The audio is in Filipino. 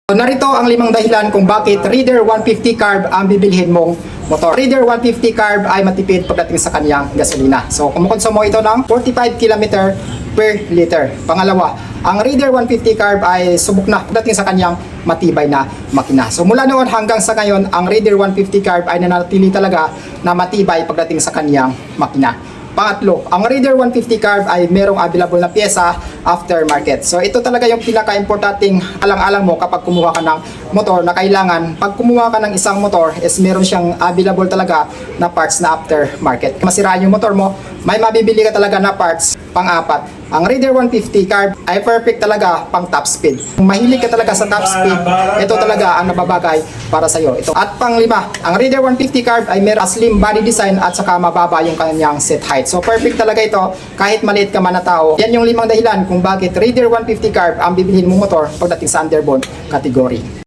So, narito ang 5 dahilan kung bakit Raider 150 carb ang bibilhin mong motor. Raider 150 carb ay matipid pagdating sa kanyang gasolina. So kumukonsumo ito ng 45 km per liter. Pangalawa, ang Raider 150 carb ay subok na pagdating sa kanyang matibay na makina. So mula noon hanggang sa ngayon, ang Raider 150 carb ay nanatili talaga na matibay pagdating sa kanyang makina. Pangatlo, ang Raider 150 carb ay merong available na pyesa aftermarket. So ito talaga yung pinaka-importanting alang-alang mo kapag kumuha ka ng motor na kailangan pag kumuha ka ng isang motor is meron siyang available talaga na parts na aftermarket. Masiraan yung motor mo, may mabibili ka talaga na parts. Pang-apat, ang Raider 150 carb ay perfect talaga pang top speed. Kung mahilig ka talaga sa top speed, ito talaga ang nababagay para sa iyo. Ito. At pang-lima, ang Raider 150 carb ay meron slim body design at saka mababa yung kanyang seat height. So perfect talaga ito kahit maliit ka man na tao. Yan yung 5 dahilan kung bakit Raider 150 carb ang bibilhin mong motor pagdating sa underbone category.